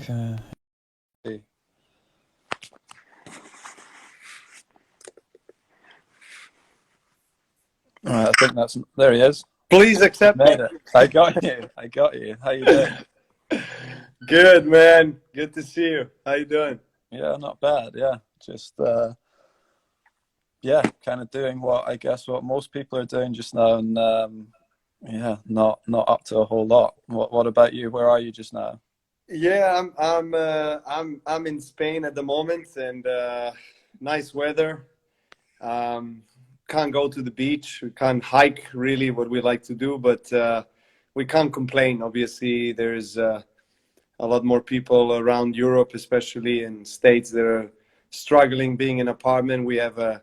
Okay. All right, I think that's there. He is. Please accept me. Made it. I got you. I got you. How you doing? Good, man. Good to see you. How you doing? Yeah, not bad. Yeah, just yeah, kind of doing what most people are doing just now, and yeah, not up to a whole lot. What about you? Where are you just now? Yeah, I'm in Spain at the moment, and nice weather. Um, can't go to the beach. We can't hike really what we like to do, but we can't complain. Obviously, there's a lot more people around Europe, especially in states that are struggling being in an apartment. We have a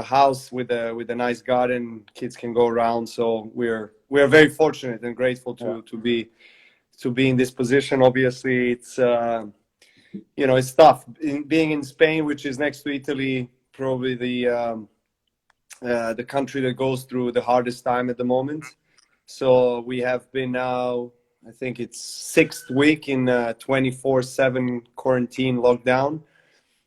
house with a nice garden. Kids can go around, so we're very fortunate and grateful Yeah, to be in this position. Obviously, it's it's tough being in Spain, which is next to Italy, probably the country that goes through the hardest time at the moment. So we have been now, I think it's sixth week in 24/7 quarantine lockdown.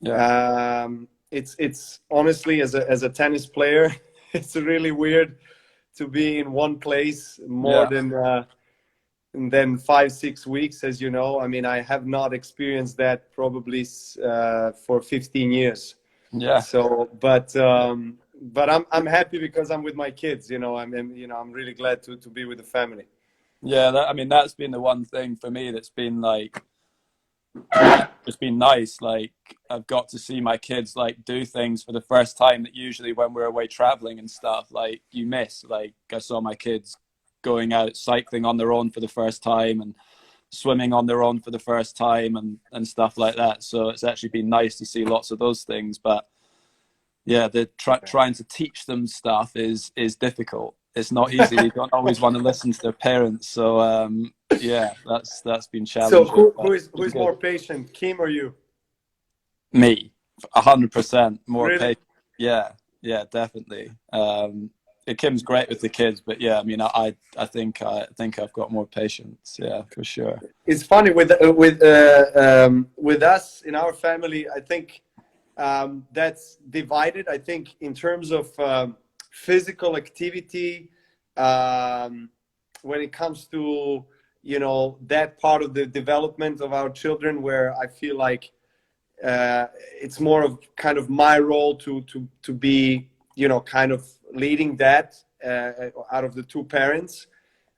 yeah, It's honestly, as a tennis player, it's really weird to be in one place more yeah, than 5 6 weeks, as you know. I mean, I have not experienced that probably for 15 years. yeah. So, but I'm happy because I'm with my kids. I'm really glad to be with the family. Yeah, I mean, that's been the one thing for me that's been like, it's been nice. Like, I've got to see my kids like do things for the first time that usually when we're away traveling and stuff, like you miss. Like, I saw my kids going out cycling on their own for the first time and swimming on their own for the first time and stuff like that. So it's actually been nice to see lots of those things. But yeah, the trying to teach them stuff is difficult. It's not easy. They don't always want to listen to their parents. So yeah, that's been So challenging, who but is it's who been is good. more patient, Kim or you? Me, 100% more Really? patient. Yeah, yeah, definitely. Kim's great with the kids, but yeah, I mean, I think I've got more patience. Yeah, for sure. It's funny with us in our family. I think that's divided. I think in terms of physical activity, um, when it comes to that part of the development of our children, where I feel like it's more of kind of my role to be kind of leading that out of the two parents.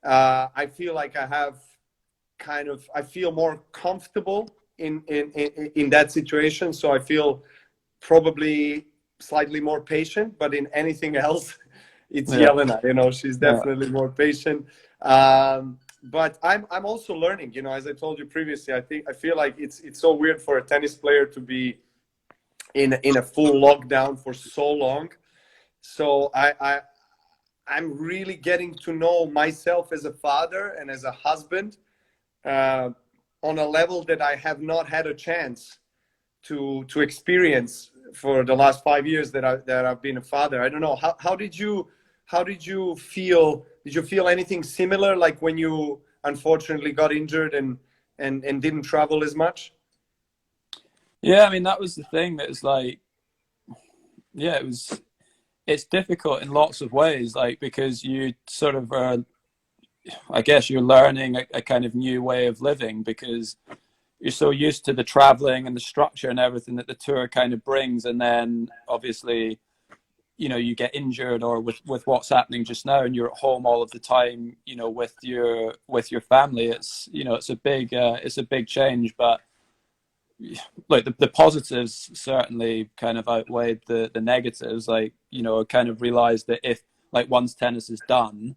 I feel like I feel more comfortable in that situation, so I feel probably slightly more patient. But in anything else, it's Yeah, Yelena. She's yeah, definitely more patient. But I'm also learning. As I told you previously, I feel like it's so weird for a tennis player to be in a full lockdown for so long. So I'm really getting to know myself as a father and as a husband uh, on a level that I have not had a chance to experience for the last 5 years that I've been a father. I don't know, how did you feel? Did you feel anything similar, like when you unfortunately got injured and didn't travel as much? yeah. I mean, that was the thing. That was like, yeah, it was. It's difficult in lots of ways, like because you sort of are. I guess you're learning a kind of new way of living because you're so used to the traveling and the structure and everything that the tour kind of brings, and then obviously you get injured or with what's happening just now and you're at home all of the time with your family. It's a big change, but like the positives certainly kind of outweighed the negatives. Like I kind of realized that if like once tennis is done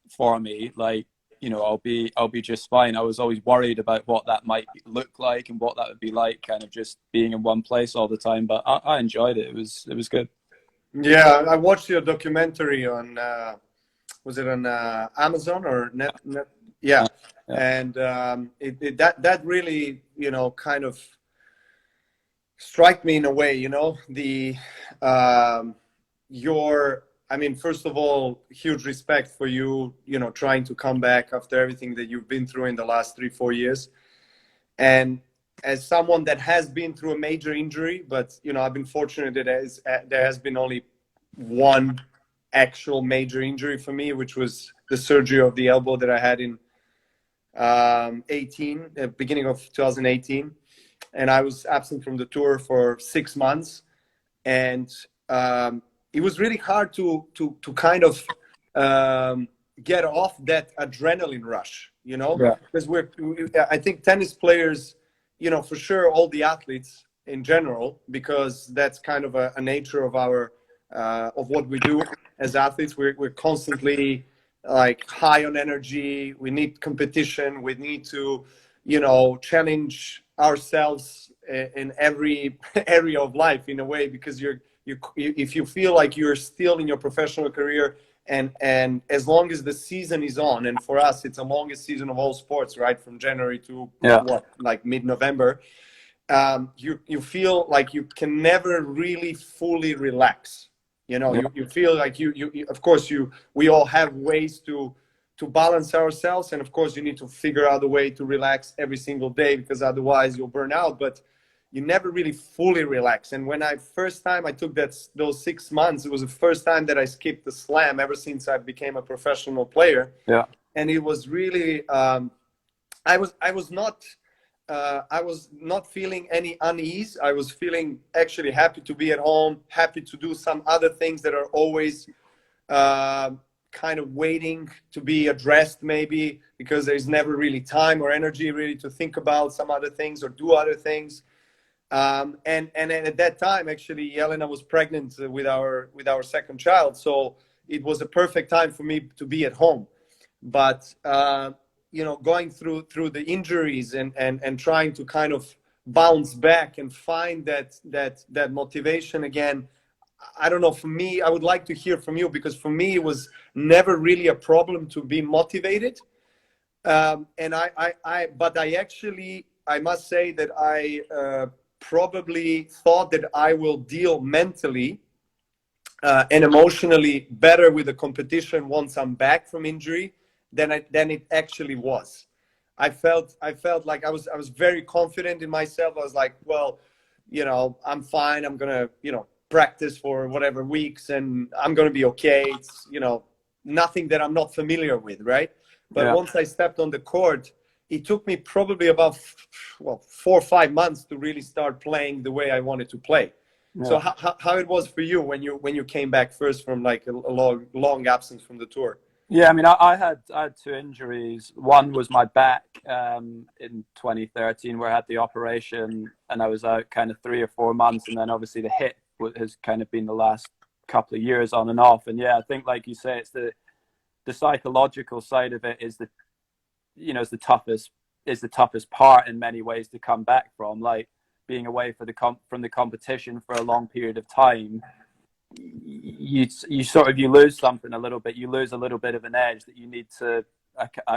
for me, like I'll be just fine. I was always worried about what that might look like and what that would be like, kind of just being in one place all the time. But I enjoyed it. It was good. Yeah, I watched your documentary on was it on Amazon or net? Yeah, Uh, yeah, and that really kind of strike me in a way. The your I mean, first of all, huge respect for you. Trying to come back after everything that you've been through in the last 3 4 years, and as someone that has been through a major injury, but I've been fortunate that there has been only one actual major injury for me, which was the surgery of the elbow that I had in beginning of 2018, and I was absent from the tour for 6 months, and it was really hard to kind of get off that adrenaline rush, Yeah. because I think tennis players, for sure, all the athletes in general, because that's kind of a nature of our of what we do as athletes. We're constantly like high on energy. We need competition. We need to, challenge ourselves in every area of life in a way, because if you feel like you're still in your professional career, and as long as the season is on, and for us it's the longest season of all sports, right, from January to like mid-November, you feel like you can never really fully relax. You feel like you of course we all have ways to balance ourselves, and of course you need to figure out a way to relax every single day, because otherwise you'll burn out, but you never really fully relax. And when first time I took those 6 months, it was the first time that I skipped the slam ever since I became a professional player. Yeah. And it was really I was not feeling any unease. I was feeling actually happy to be at home, happy to do some other things that are always kind of waiting to be addressed, maybe because there's never really time or energy really to think about some other things or do other things. And at that time, actually, Jelena was pregnant with our second child, so it was a perfect time for me to be at home. But going through the injuries and trying to kind of bounce back and find that motivation again, I don't know. For me, I would like to hear from you, because for me it was never really a problem to be motivated. But I must say that I probably thought that I will deal mentally and emotionally better with the competition once I'm back from injury than it actually was. I felt like I was very confident in myself. I was like, well, I'm fine. I'm gonna practice for whatever weeks, and I'm gonna be okay. It's nothing that I'm not familiar with, right? But once I stepped on the court, it took me probably about 4 or 5 months to really start playing the way I wanted to play. Yeah. So how it was for you when you came back first from like a long absence from the tour? Yeah, I mean, I had 2 injuries. One was my back in 2013, where I had the operation, and I was out kind of 3 or 4 months, and then obviously the hip has kind of been the last couple of years on and off. And yeah, I think, like you say, it's the psychological side of it is is the toughest part in many ways to come back from, like being away from the competition for a long period of time. You lose something a little bit. You lose a little bit of an edge that you need to.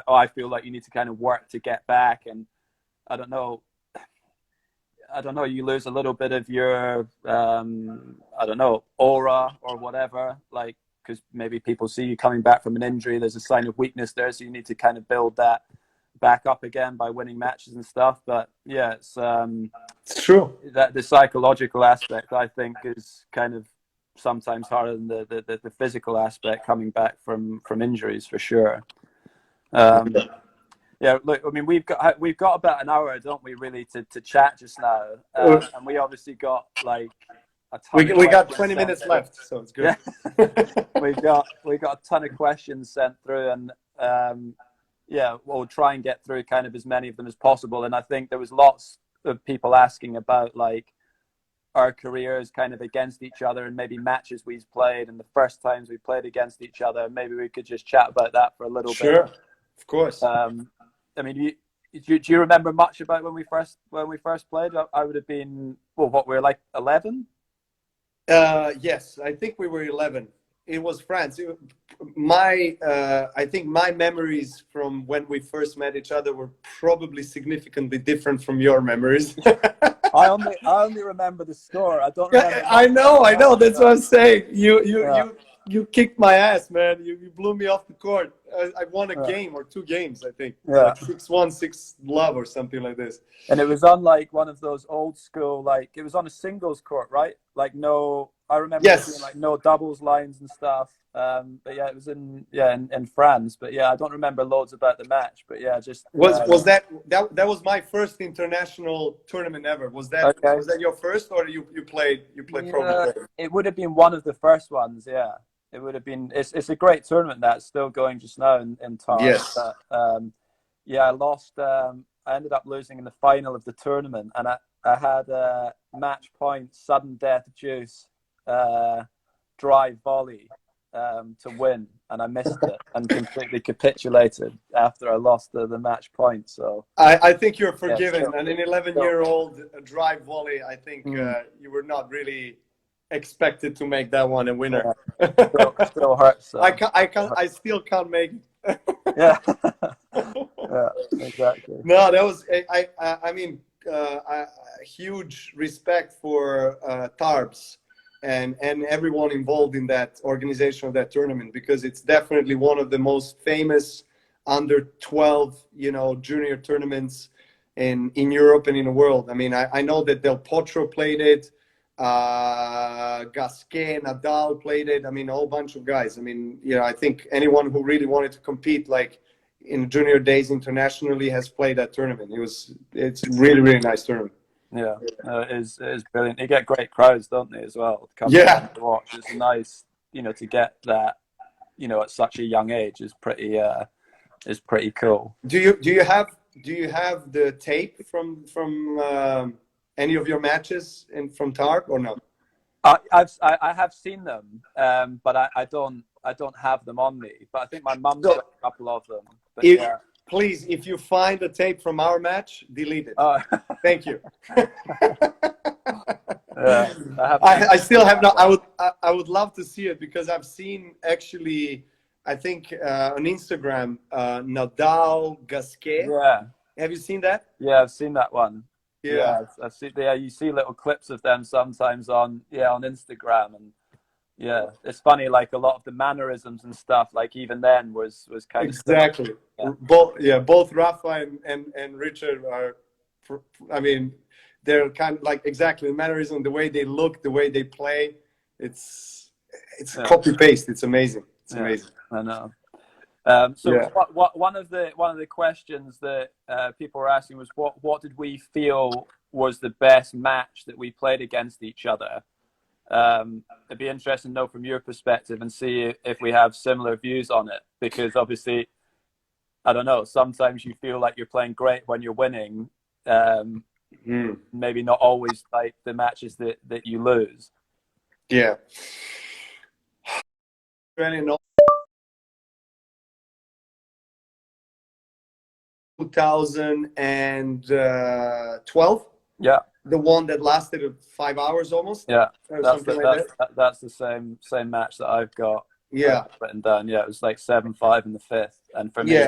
I feel like you need to kind of work to get back, and I don't know. You lose a little bit of your aura or whatever, like, because maybe people see you coming back from an injury. There's a sign of weakness there, so you need to kind of build that back up again by winning matches and stuff. But yeah, it's true that the psychological aspect, I think, is kind of sometimes harder than the physical aspect coming back from injuries, for sure. Yeah, look, I mean, we've got about an hour, don't we, really, to chat just now, and we obviously got like a ton. We got 20 minutes left, so it's good. Yeah. we got a ton of questions sent through, and we'll try and get through kind of as many of them as possible. And I think there was lots of people asking about like our careers kind of against each other, and maybe matches we've played and the first times we played against each other. Maybe we could just chat about that for a little bit. Sure, of course. I mean, do you remember much about when we first played? I would have been, well, what, we were like 11? Yes, I think we were 11. It was France. I think my memories from when we first met each other were probably significantly different from your memories. I only remember the score. I don't remember. I know. That's what I'm saying. You you kicked my ass, man. You blew me off the court. I won a Yeah. game or 2 games, I think. Yeah. Like 6-1, 6-love or something like this. And it was on like one of those old school, like it was on a singles court, right? Like no, I remember it being Yes. like no doubles lines and stuff. But yeah, it was in France. But yeah, I don't remember loads about the match. But yeah, just Was that was my first international tournament ever? okay. Was that your first, or you played probably Yeah, played? it would have been one of the first ones. Yeah, it would have been. It's a great tournament that's still going just now in Tarn. Yes. But yeah, I lost. I ended up losing in the final of the tournament, and I had a match point, sudden death deuce, drive volley to win, and I missed it and completely capitulated after I lost the match point. So I think you're yeah, forgiven. still, And an 11-year-old drive volley, I think you were not really expected to make that one a winner. still hurts. So. I still can't make it. Yeah. Yeah, exactly. No, that was I mean huge respect for Tarbs and everyone involved in that organization of that tournament, because it's definitely one of the most famous under 12 junior tournaments in Europe and in the world. I mean, I know that Del Potro played it, Gasquet, Nadal played it. I mean, a whole bunch of guys. I mean, I think anyone who really wanted to compete like in junior days internationally has played that tournament. It's really, really nice tournament. Yeah, it is brilliant. You get great crowds, don't they, as well? Come Yeah. to watch. It's nice, to get that, at such a young age is pretty cool. Do you have the tape from any of your matches from TARP or no? I have seen them, but I don't have them on me. But I think my mum's got a couple of them. But yeah. Please, if you find a tape from our match, delete it. Thank you. Yeah, I still have not. I would love to see it, because I've seen actually, I think on Instagram, Nadal, Gasquet. Yeah. Have you seen that? Yeah, I've seen that one. Yeah. I've seen. Yeah, you see little clips of them sometimes on Instagram, and yeah, it's funny. Like a lot of the mannerisms and stuff, like even then was kind exactly. of Both Rafa and Richard are. I mean, they're kind of like exactly the mannerism, the way they look, the way they play. It's copy paste. It's amazing. It's amazing. I know. One of the questions that people were asking was what did we feel was the best match that we played against each other? It'd be interesting to know from your perspective and see if we have similar views on it, because obviously, I don't know, sometimes you feel like you're playing great when you're winning, maybe not always like the matches that you lose. Yeah. 2012. Yeah. The one that lasted 5 hours almost. Yeah. That's the same match that I've got. Yeah. Written down. Yeah, it was like 7-5 in the fifth, and for me,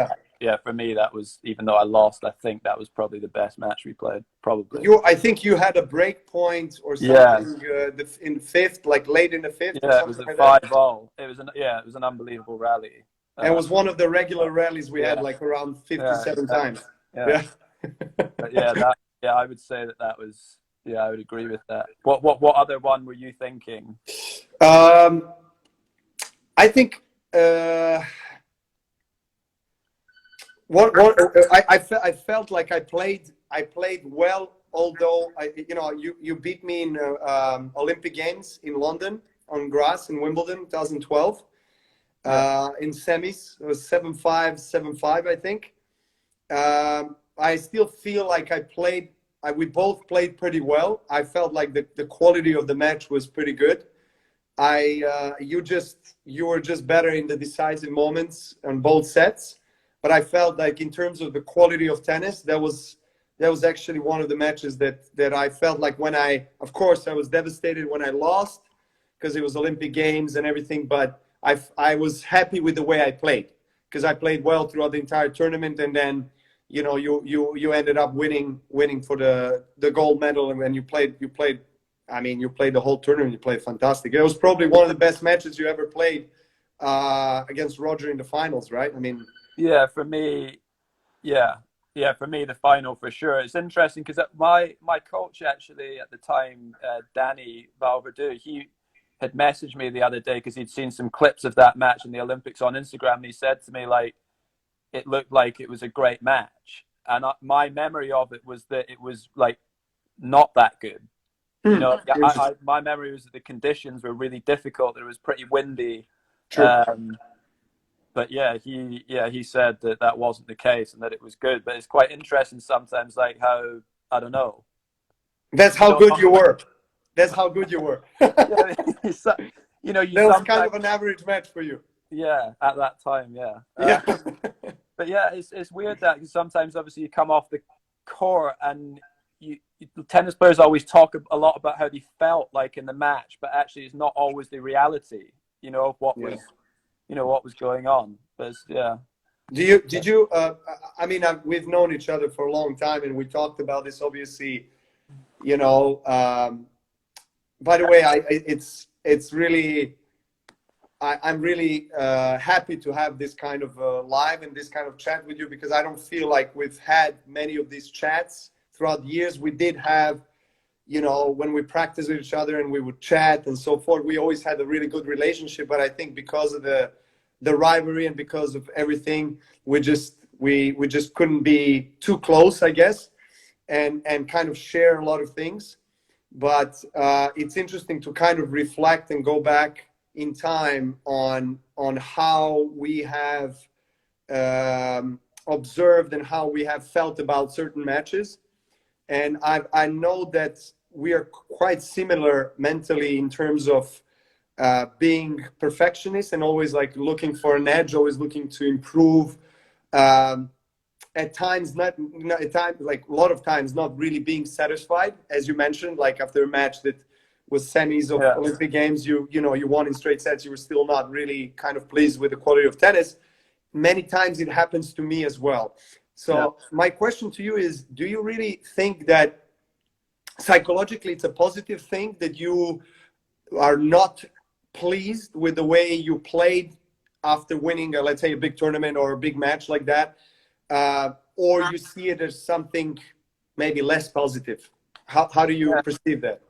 for me that was, even though I lost, I think that was probably the best match we played. Probably. I think you had a break point or something in fifth, like late in the fifth. Yeah, it was at 5-5. It was an unbelievable rally. And it was one of the regular rallies we had, like around 57 times. Yeah. But I would say that was. Yeah, I would agree with that. What other one were you thinking? I think I felt like I played well, although you beat me in Olympic Games in London on grass in Wimbledon 2012 in semis. It was 7-5, 7-5, I think. I still feel like we both played pretty well. I felt like the quality of the match was pretty good. You were just better in the decisive moments on both sets, but I felt like in terms of the quality of tennis, that was actually one of the matches that I felt like of course I was devastated when I lost, because it was Olympic Games and everything, but I was happy with the way I played, because I played well throughout the entire tournament, and then you ended up winning for the gold medal, and you played I mean, you played the whole tournament. You played fantastic. It was probably one of the best matches you ever played against Roger in the finals, right? I mean, Yeah, for me, yeah, yeah, for me, the final for sure. It's interesting because my coach actually at the time, Danny Valverde, he had messaged me the other day because he'd seen some clips of that match in the Olympics on Instagram. And he said to me like it looked like it was a great match, and my memory of it was that it was like not that good. You know, interesting. my memory was that the conditions were really difficult. It was pretty windy. True. Um, but he said that that wasn't the case and that it was good. But it's quite interesting sometimes, like how I don't know. That's You how don't good know. you were. That's how good you were. Yeah, you know, you That was kind sometimes of an average match for you. yeah at that time Yeah. but yeah, it's weird that sometimes obviously you come off the court and tennis players always talk a lot about how they felt like in the match, but actually it's not always the reality. You know of what Yeah. was what was going on. But yeah. Did you, I mean, we've known each other for a long time and we talked about this, obviously, you know, by the way, it's really, I'm really happy to have this kind of live and this kind of chat with you because I don't feel like we've had many of these chats throughout the years. We did have, you know, when we practiced with each other and we would chat and so forth, we always had a really good relationship. But I think because of the rivalry and because of everything, we just couldn't be too close, I guess, and kind of share a lot of things. But it's interesting to kind of reflect and go back in time on how we have observed and how we have felt about certain matches. And I know that we are quite similar mentally in terms of being perfectionists and always like looking for an edge, always looking to improve. At times, not at times, like a lot of times, not really being satisfied, as you mentioned, like after a match that was semis of Yeah. Olympic Games, you know, you won in straight sets, you were still not really kind of pleased with the quality of tennis. Many times it happens to me as well. Yeah. So my question to you is, do you really think that psychologically it's a positive thing that you are not pleased with the way you played after winning, let's say, a big tournament or a big match like that? Or you see it as something maybe less positive? How do you Yeah. perceive that?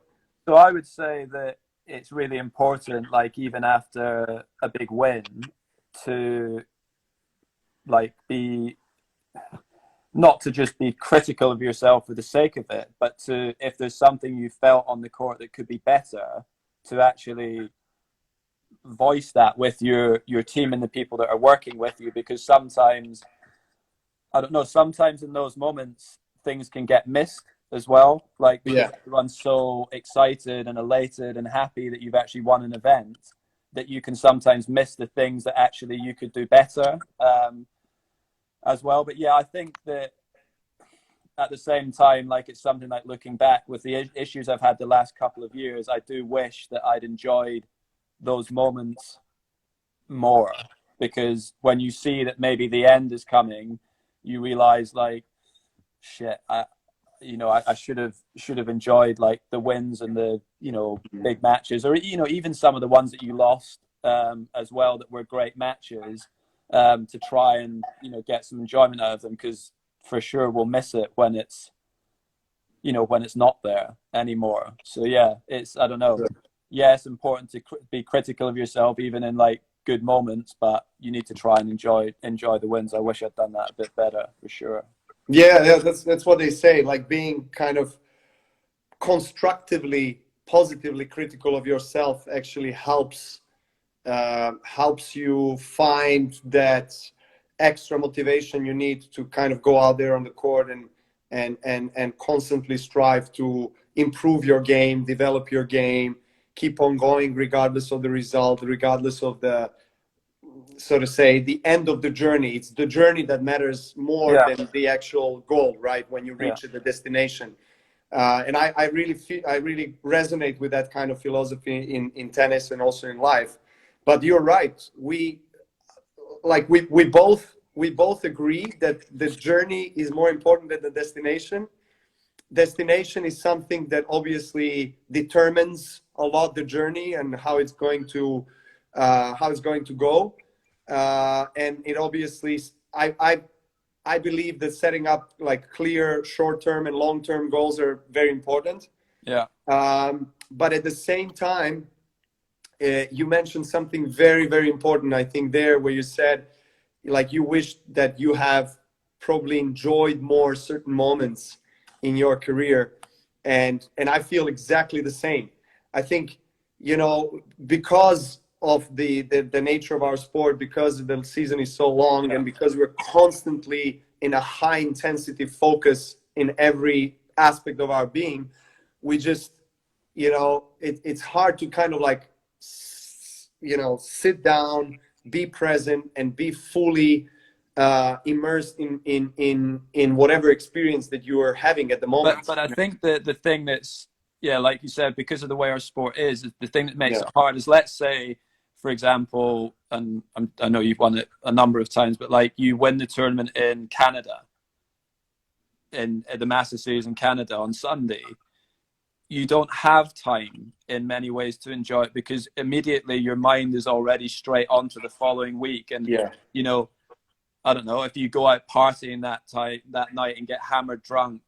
So I would say that it's really important, like even after a big win, to like be not to just be critical of yourself for the sake of it, but to if there's something you felt on the court that could be better, to actually voice that with your team and the people that are working with you. Because sometimes I don't know, sometimes in those moments things can get missed as well, like because Yeah. everyone's so excited and elated and happy that you've actually won an event that you can sometimes miss the things that actually you could do better as well. But yeah, I think that at the same time, like it's something like looking back with the issues I've had the last couple of years, I do wish that I'd enjoyed those moments more, because when you see that maybe the end is coming, you realize like shit, I should have enjoyed like the wins and the big matches, or even some of the ones that you lost as well that were great matches, to try and get some enjoyment out of them, because for sure we'll miss it when it's not there anymore. So yeah, it's I don't know. Yeah, it's important to be critical of yourself even in like good moments, but you need to try and enjoy the wins. I wish I'd done that a bit better for sure. Yeah, that's what they say. Like being kind of constructively, positively critical of yourself actually helps you find that extra motivation you need to kind of go out there on the court and constantly strive to improve your game, develop your game, keep on going regardless of the result, regardless of the, so to say, the end of the journey. It's the journey that matters more Yeah, than the actual goal, right? When you yeah, reach the destination. And I really feel, I really resonate with that kind of philosophy in tennis and also in life. But you're right. We both agree that the journey is more important than the destination. destination is something that obviously determines a lot the journey and how it's going to go. And it obviously, I believe that setting up like clear short-term and long-term goals are very important. Yeah. But at the same time, you mentioned something very, very important, I think, there, where you said, like, you wish that you have probably enjoyed more certain moments in your career. And I feel exactly the same. I think, because of the nature of our sport, because the season is so long, and because we're constantly in a high intensity focus in every aspect of our being, we just, it's hard to kind of like, sit down, be present, and be fully immersed in whatever experience that you are having at the moment. But I think that the thing that's, yeah, like you said, because of the way our sport is the thing that makes Yeah. it hard is, let's say, for example, and I know you've won it a number of times, but like you win the tournament in Canada, in the Masters Series in Canada on Sunday, you don't have time in many ways to enjoy it, because immediately your mind is already straight on to the following week. And, Yeah. I don't know, if you go out partying that night and get hammered drunk,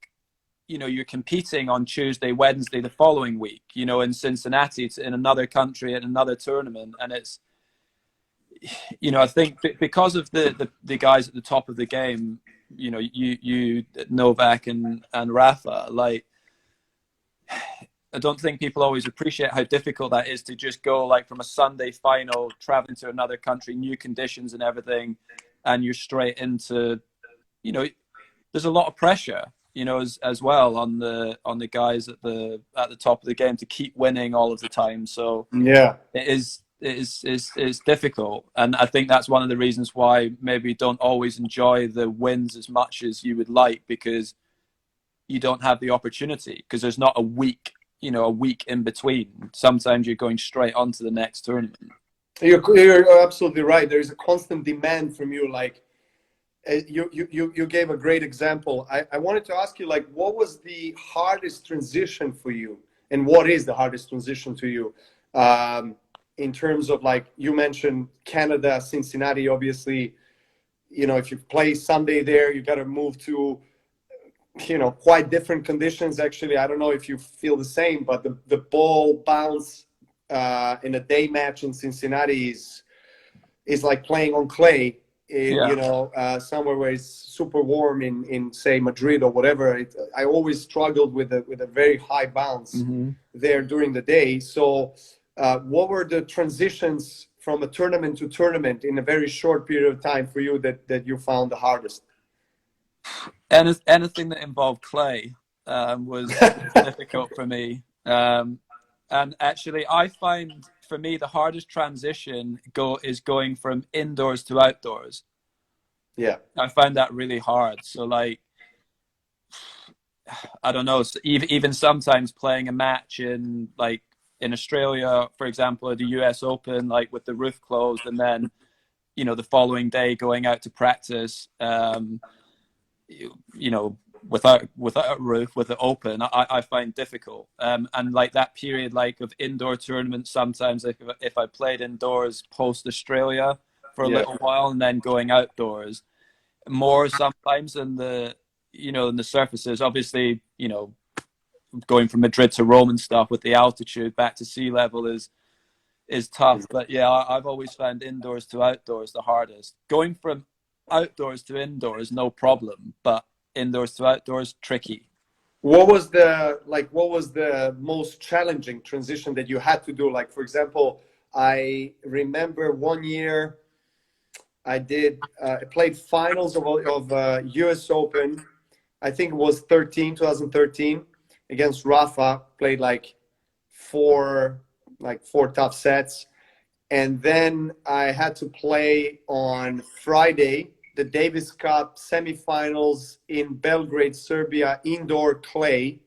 you're competing on Tuesday, Wednesday, the following week, in Cincinnati, in another country, in another tournament. And it's, I think because of the guys at the top of the game, you Novak and Rafa, like, I don't think people always appreciate how difficult that is to just go like from a Sunday final, traveling to another country, new conditions and everything, and you're straight into, there's a lot of pressure, as well on the guys at the top of the game to keep winning all of the time. So Yeah. it's difficult, and I think that's one of the reasons why maybe you don't always enjoy the wins as much as you would like, because you don't have the opportunity, because there's not a week in between. Sometimes you're going straight on to the next tournament. You're absolutely right. There is a constant demand from you. Like, you gave a great example. I wanted to ask you, like, what was the hardest transition for you, and what is the hardest transition to you, in terms of, like, you mentioned Canada, Cincinnati. Obviously, if you play Sunday there, you got to move to, quite different conditions. Actually, I don't know if you feel the same, but the ball bounce in a day match in Cincinnati is like playing on clay. Somewhere where it's super warm in say Madrid or whatever. I always struggled with a very high bounce there during the day. So, what were the transitions from a tournament to tournament in a very short period of time for you that you found the hardest? Anything that involved clay was difficult for me. And actually, I find for me the hardest transition is going from indoors to outdoors. Yeah, I find that really hard. So, like, I don't know. So even sometimes playing a match in Australia, for example, at the US Open, like with the roof closed, and then the following day going out to practice. Without a roof, with it open, I find difficult. And like that period, like of indoor tournaments, sometimes if I played indoors post Australia for a yeah, little while, and then going outdoors more sometimes in the surfaces. Obviously, going from Madrid to Rome and stuff with the altitude back to sea level is tough. But yeah, I've always found indoors to outdoors the hardest. Going from outdoors to indoors, no problem, but indoors to outdoors, tricky. What was the most challenging transition that you had to do? Like, for example, I remember one year I played finals of US Open. I think it was 2013, against Rafa. Played like four tough sets. And then I had to play on Friday the Davis Cup semifinals in Belgrade, Serbia, indoor clay,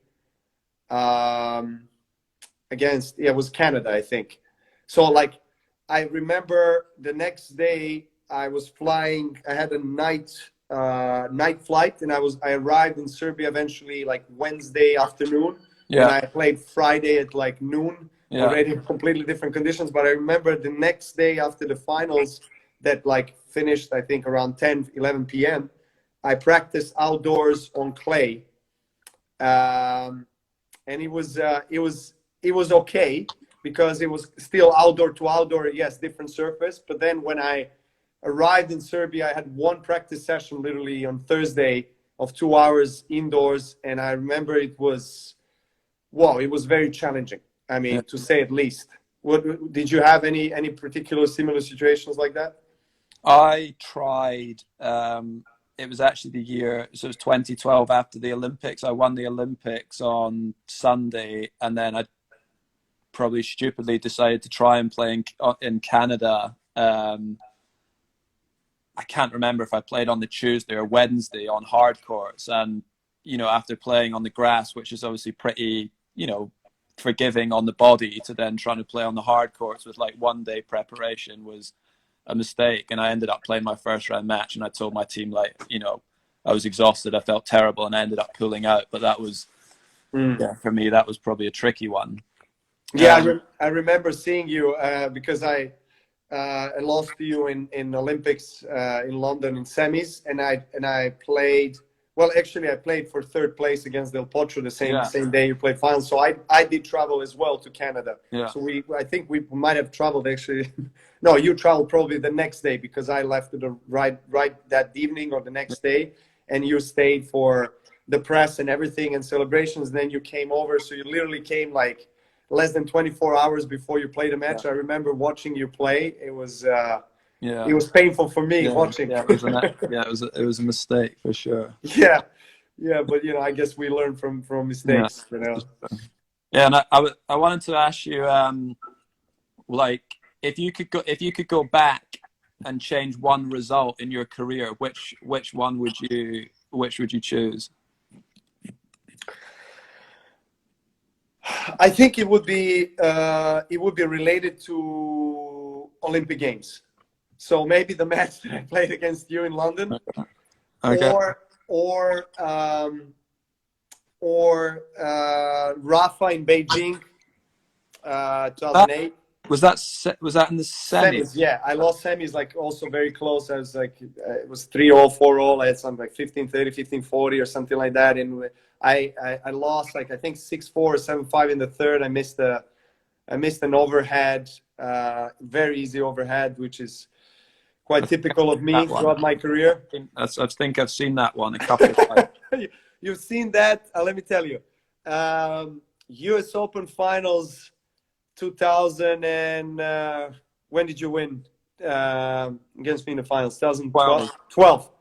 against, it was Canada, I think. So, like, I remember the next day I was flying. I had a night night flight, and I arrived in Serbia eventually like Wednesday afternoon, and Yeah. I played Friday at like noon. Yeah. Already completely different conditions, but I remember the next day after the finals that like finished, I think around 10, 11 p.m. I practiced outdoors on clay, and it was okay because it was still outdoor to outdoor. Yes, different surface. But then when I arrived in Serbia, I had one practice session literally on Thursday of 2 hours indoors, and I remember it was it was very challenging. I Yeah. mean, to say at least. What did you have any particular similar situations like that? I tried. It was actually the year, so it was 2012 after the Olympics. I won the Olympics on Sunday, and then I probably stupidly decided to try and play in Canada. I can't remember if I played on the Tuesday or Wednesday on hard courts. And, after playing on the grass, which is obviously pretty, forgiving on the body, to then trying to play on the hard courts with like 1 day preparation was a mistake. And I ended up playing my first round match, and I told my team, like, I was exhausted. I felt terrible, and I ended up pulling out. But that was, yeah, for me, that was probably a tricky one. Yeah, I remember seeing you because I lost to you in Olympics in London in semis, and I played. Well, actually, I played for third place against Del Potro the same day you played finals. So I did travel as well to Canada. Yeah. So I think we might have traveled actually. No, you traveled probably the next day because I left the right that evening or the next day, and you stayed for the press and everything and celebrations. And then you came over, so you literally came like less than 24 hours before you played a match. I remember watching you play. It was it was painful for me watching. Yeah, it was a mistake for sure. Yeah, but I guess we learn from mistakes. Yeah, and I wanted to ask you, like, if you could go back and change one result in your career, which one would you choose? I think it would be related to Olympic Games. So maybe the match that I played against you in London, Okay. or Rafa in Beijing, 2008. Was that in the semis? Yeah, I lost semis like also very close. I was like, it was 3-0, 4-0. I had something like 15-30, 15-40 or something like that. And I lost like, I think 6-4 or 7-5 in the third. I missed an overhead, very easy overhead, which is quite typical of me throughout my career. I think I've seen that one a couple of times. You've seen that? Let me tell you. US Open Finals 2000 and when did you win against me in the finals? 2012.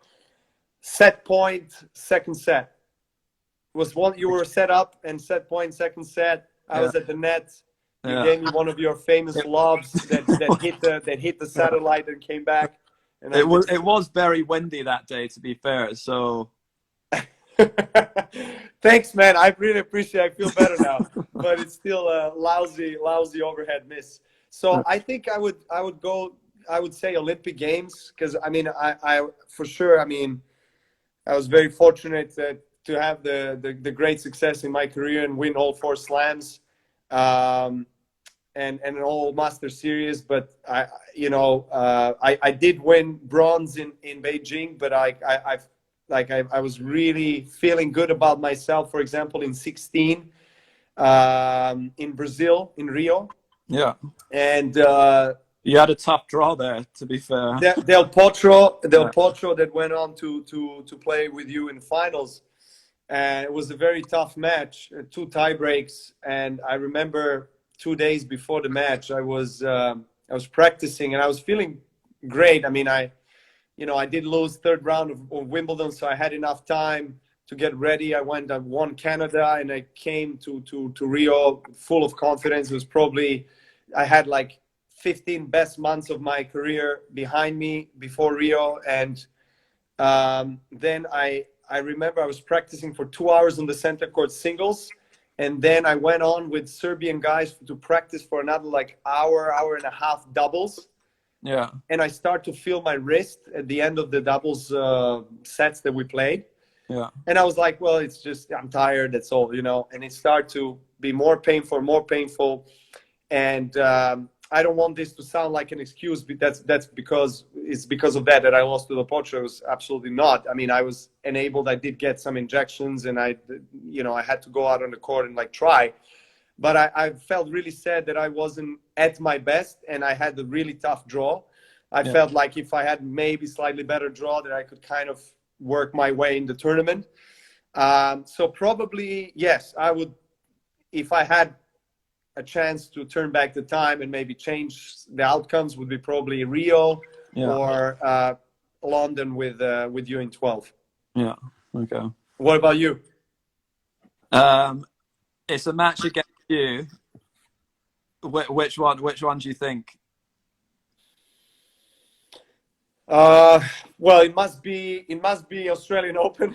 Set point, second set. Was one you were set up and set point, second set. I was at the net. You gave me one of your famous lobs that hit the satellite and came back. And it was very windy that day, to be fair. So thanks, man. I really appreciate it. I feel better now, but it's still a lousy overhead miss. So I think I would say Olympic Games, because I mean I for sure, I mean I was very fortunate to have the great success in my career and win all 4 slams. And an all master series, but I did win bronze in Beijing, but I was really feeling good about myself. For example, in 2016, in Brazil, in Rio. Yeah. And you had a tough draw there, to be fair. Del Potro that went on to play with you in finals. It was a very tough match, 2 tie breaks, and I remember 2 days before the match, I was practicing and I was feeling great. I mean, I did lose third round of Wimbledon, so I had enough time to get ready. I won Canada, and I came to Rio full of confidence. It was probably, I had like 15 best months of my career behind me before Rio. And then I remember I was practicing for 2 hours on the center court singles. And then I went on with Serbian guys to practice for another like hour and a half doubles. Yeah. and I start to feel my wrist at the end of the doubles sets that we played. Yeah. And I was like, well, it's just, I'm tired, that's all, you know. And it started to be more painful, more painful. And I don't want this to sound like an excuse, but that's because it's because of that I lost to the Potro. It was absolutely not. I mean, I was enabled. I did get some injections, and I had to go out on the court and like try. But I felt really sad that I wasn't at my best, and I had a really tough draw. I felt like if I had maybe slightly better draw, that I could kind of work my way in the tournament. So probably, yes, I would, if I had a chance to turn back the time and maybe change the outcomes, would be probably Rio or London with you in 12. Yeah. Okay. What about you? It's a match against you. Which one? Which one do you think? Well, it must be Australian Open.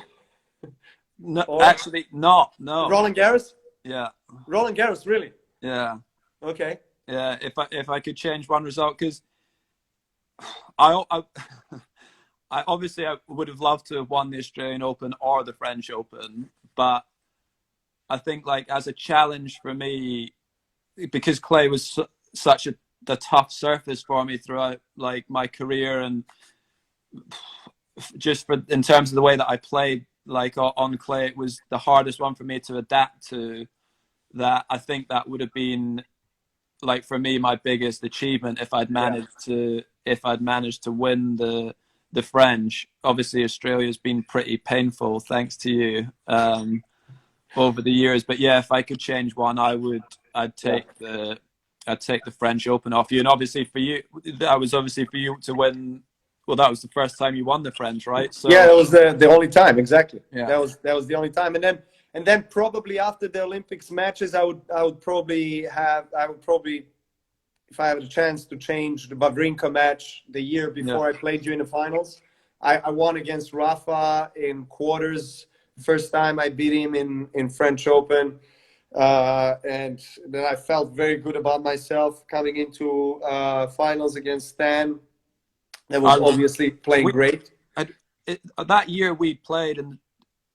No, actually, not. No. Roland Garros. Yeah. Roland Garros, really? Yeah. Okay. Yeah. If I could change one result, because I obviously I would have loved to have won the Australian Open or the French Open, but I think like as a challenge for me, because clay was such the tough surface for me throughout like my career, and just in terms of the way that I played like on clay, it was the hardest one for me to adapt to. That I think that would have been like for me my biggest achievement if I'd managed to win the French. Obviously Australia's been pretty painful thanks to you over the years, but yeah, if I could change one, I'd take the French Open off you. And obviously for you, that was obviously for you to win. Well, that was the first time you won the French, right? So yeah, that was the only time, exactly. Yeah. That was the only time. And then probably after the Olympics matches, I would probably, if I had a chance to change the Wawrinka match the year before I played you in the finals. I won against Rafa in quarters. First time I beat him in French Open. And then I felt very good about myself coming into finals against Stan. That was obviously playing great. That year we played in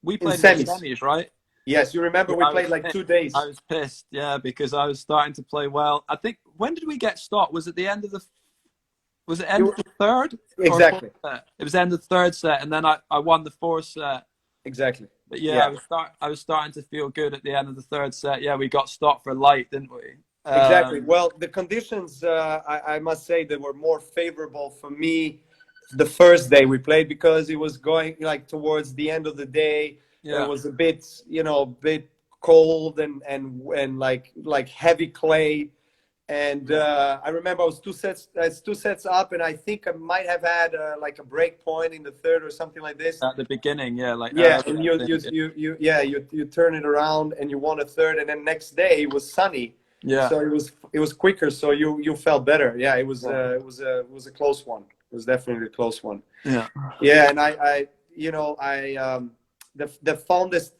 the semis, right? Yes, you remember we played like 2 days. I was pissed, yeah, because I was starting to play well. I think, when did we get stopped? Was it the end of the third? Exactly. It was the end of the third set, and then I won the fourth set. Exactly. But yeah. I was starting to feel good at the end of the third set. Yeah, we got stopped for light, didn't we? Exactly. Well, the conditions, I must say, they were more favorable for me the first day we played, because it was going like towards the end of the day. Yeah. It was a bit cold and like heavy clay. And I remember I was two sets up, and I think I might have had like a break point in the third or something like this. At the beginning, yeah, like and you turn it around and you won a third, and then next day it was sunny. Yeah. So it was quicker, so you felt better. Yeah, it was a close one. It was definitely a close one. Yeah. Yeah, and the fondest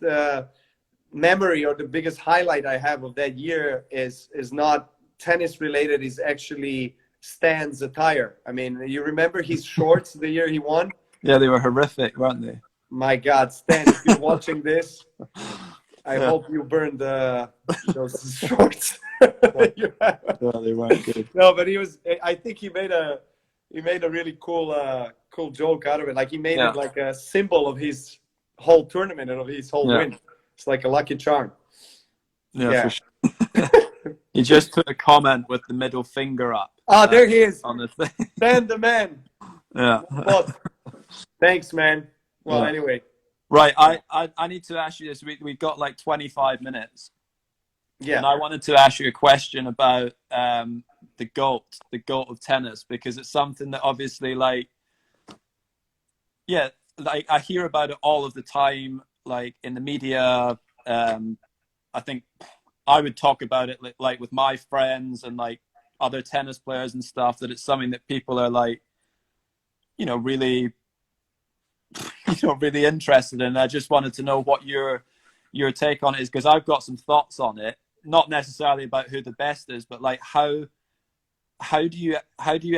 memory, or the biggest highlight I have of that year is not tennis related, is actually Stan's attire. I mean, you remember his shorts the year he won? Yeah, they were horrific, weren't they? My God, Stan, if you're watching this, I hope you burned those shorts. No, they weren't good. No, but I think he made a really cool joke out of it. Like he made it like a symbol of his whole tournament and of his whole win. It's like a lucky charm. Yeah. For sure. He just put a comment with the middle finger up. Oh, there he is. On the thing. Ben the man. Yeah. But, thanks, man. Well, anyway. Right. I need to ask you this. We've got like 25 minutes. Yeah. And I wanted to ask you a question about the GOAT of tennis, because it's something that obviously like I hear about it all of the time, like in the media. I think I would talk about it like with my friends and like other tennis players and stuff, that it's something that people are like, really, really interested in. I just wanted to know what your take on it is, because I've got some thoughts on it, not necessarily about who the best is, but like how how do you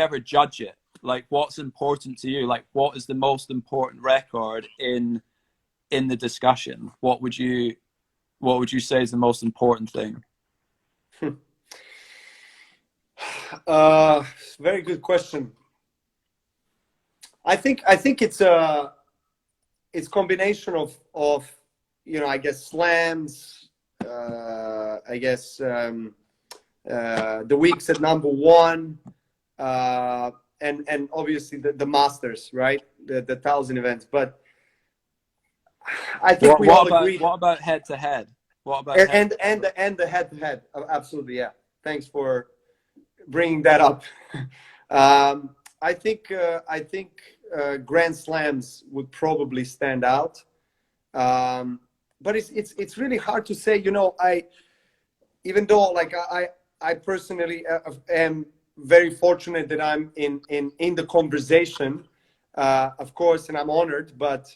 ever judge it? Like, what's important to you? Like, what is the most important record in the discussion? What would you say is the most important thing? Very good question. I think it's combination of I guess slams, I guess the weeks at number one, and obviously the Masters, right? The thousand events. But I think What we what all about agree, what about head to head? What about and head? the head to head. Absolutely, yeah. Thanks for bringing that up. um, I think Grand Slams would probably stand out, but it's really hard to say. I even though like I personally am very fortunate that I'm in the conversation, of course, and I'm honored. But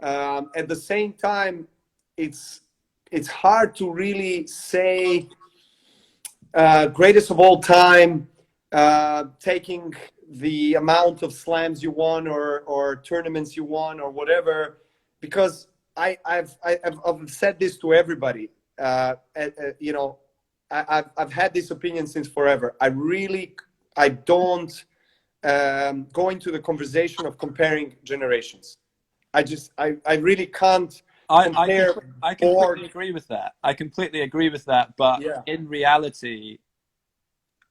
at the same time, it's it's hard to really say greatest of all time, taking the amount of slams you won or tournaments you won or whatever, because I've said this to everybody. I've had this opinion since forever. I don't go into the conversation of comparing generations. I really can't I I, compare compl- I completely board. agree with that. I completely agree with that. But Yeah, in reality,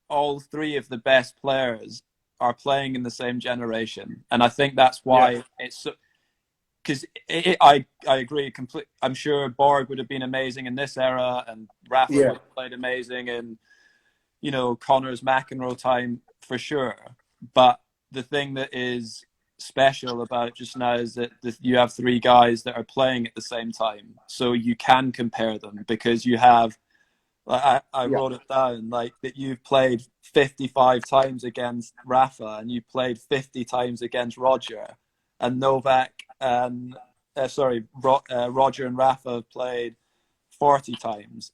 all three of the best players are playing in the same generation, and I think that's yeah, why it's because I agree completely. I'm sure Borg would have been amazing in this era, and Rafa yeah, would have played amazing in Connor's McEnroe time for sure. But the thing that is special about it just now is that you have three guys that are playing at the same time, so you can compare them because you have. I yeah, wrote it down like that. You've played 55 times against Rafa, and you played 50 times against Roger, and Novak and Roger and Rafa have played 40 times.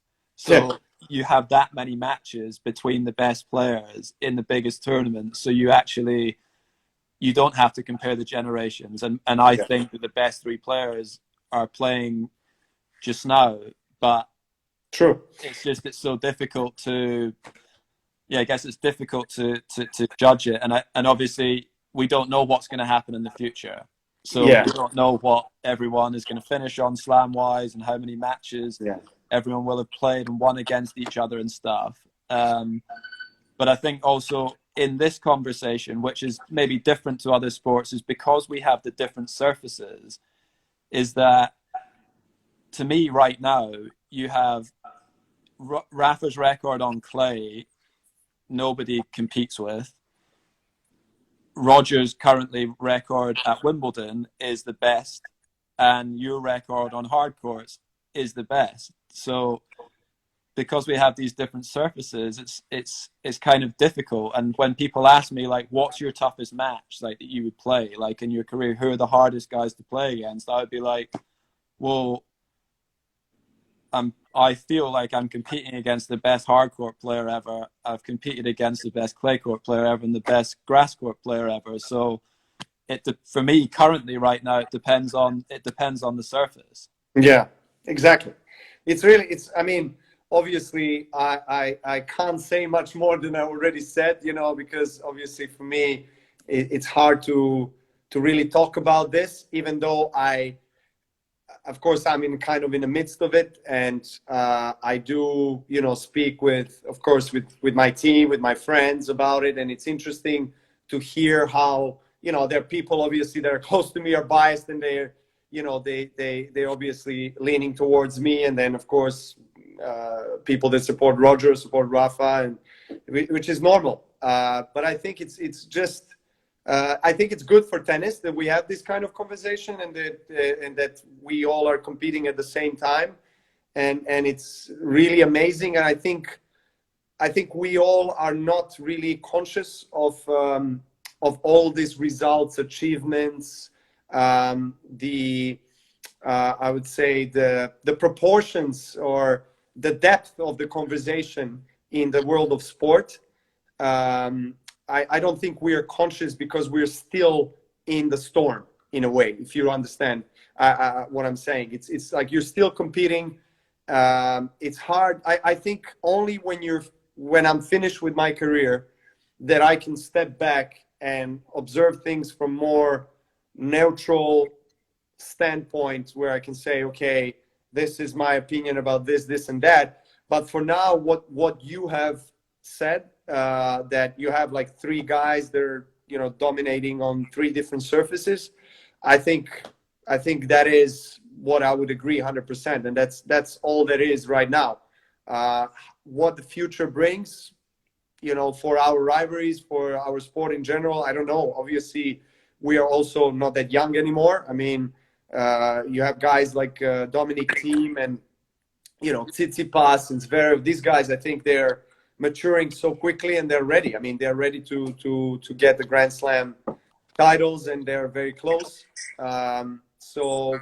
yeah, So you have that many matches between the best players in the biggest tournament. So you don't have to compare the generations. And I yeah. think that the best three players are playing just now, but True. it's so difficult to yeah, I guess it's difficult to judge it. And obviously we don't know what's going to happen in the future. So Yeah, we don't know what everyone is going to finish on slam wise and how many matches yeah, everyone will have played and won against each other and stuff. But I think also in this conversation, which is maybe different to other sports, is because we have the different surfaces, is that to me right now, you have Rafa's record on clay, nobody competes with. Roger's currently record at Wimbledon is the best, and your record on hard courts is the best. So because we have these different surfaces, it's kind of difficult. And when people ask me like, "What's your toughest match like that you would play like in your career? Who are the hardest guys to play against?" I would be like, "Well, I feel like I'm competing against the best hard court player ever. I've competed against the best clay court player ever and the best grass court player ever. So for me currently right now it depends on the surface." yeah. Exactly. It's. I mean, obviously, I can't say much more than I already said. Because obviously for me, it's hard to really talk about this, even though of course, I'm in kind of in the midst of it, and I do, speak with, of course, with my team, with my friends about it, and it's interesting to hear how, there are people obviously that are close to me are biased, and they're obviously leaning towards me, and then of course, people that support Roger support Rafa, and which is normal. But I think it's just I think it's good for tennis that we have this kind of conversation, and that we all are competing at the same time, and it's really amazing. And I think we all are not really conscious of all these results, achievements, the I would say the proportions or the depth of the conversation in the world of sport. I don't think we are conscious because we're still in the storm in a way. If you understand what I'm saying, it's like you're still competing. It's hard. I think only when I'm finished with my career that I can step back and observe things from more neutral standpoint, where I can say, okay, this is my opinion about this, and that. But for now, what you have said, that you have like three guys that are, dominating on three different surfaces, I think that is what I would agree 100%, and that's all there is right now. What the future brings, for our rivalries, for our sport in general, I don't know. Obviously, we are also not that young anymore. I mean, you have guys like Dominic Thiem and Tsitsipas and Zverev. These guys, I think they're maturing so quickly and they're ready. I mean, they're ready to get the Grand Slam titles, and they're very close. So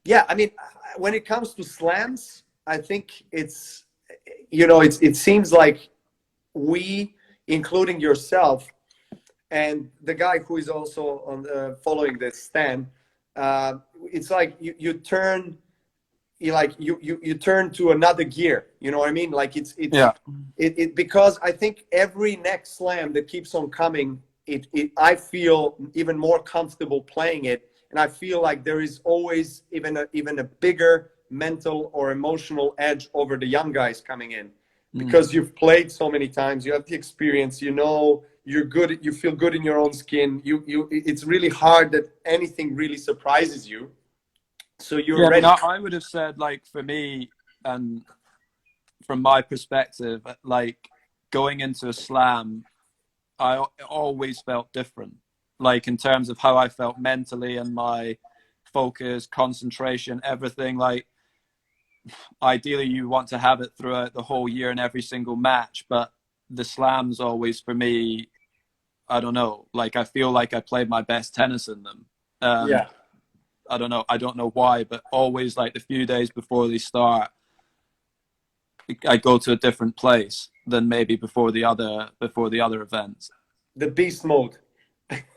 yeah, I mean, when it comes to slams, I think it seems like we, including yourself and the guy who is also on following this, Stan, it's like you turn you turn to another gear. You know what I mean? Like Yeah. because I think every next slam that keeps on coming, I feel even more comfortable playing it, and I feel like there is always even a bigger mental or emotional edge over the young guys coming in, because you've played so many times, you have the experience, you're good, you feel good in your own skin. It's really hard that anything really surprises you. So you're Yeah, I mean, ready. I would have said, like, for me, and from my perspective, like, going into a slam, I always felt different, like, in terms of how I felt mentally and my focus, concentration, everything. Like, ideally, you want to have it throughout the whole year in every single match, but the slams always, for me, I don't know, like, I feel like I played my best tennis in them. Yeah. I don't know why, but always, like, the few days before they start, I go to a different place than maybe before the other events. The beast mode.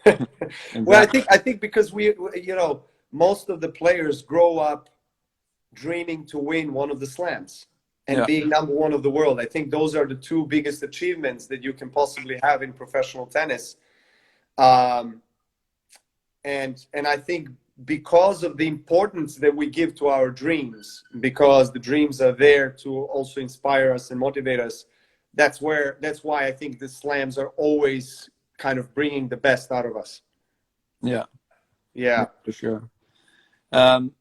Well, I Exactly. think because most of the players grow up dreaming to win one of the slams and Yeah. being number one of the world. I think those are the two biggest achievements that you can possibly have in professional tennis. Um, and I think because of the importance that we give to our dreams, because the dreams are there to also inspire us and motivate us, that's why I think the slams are always kind of bringing the best out of us. Yeah. Yeah, Yeah. for sure. Um,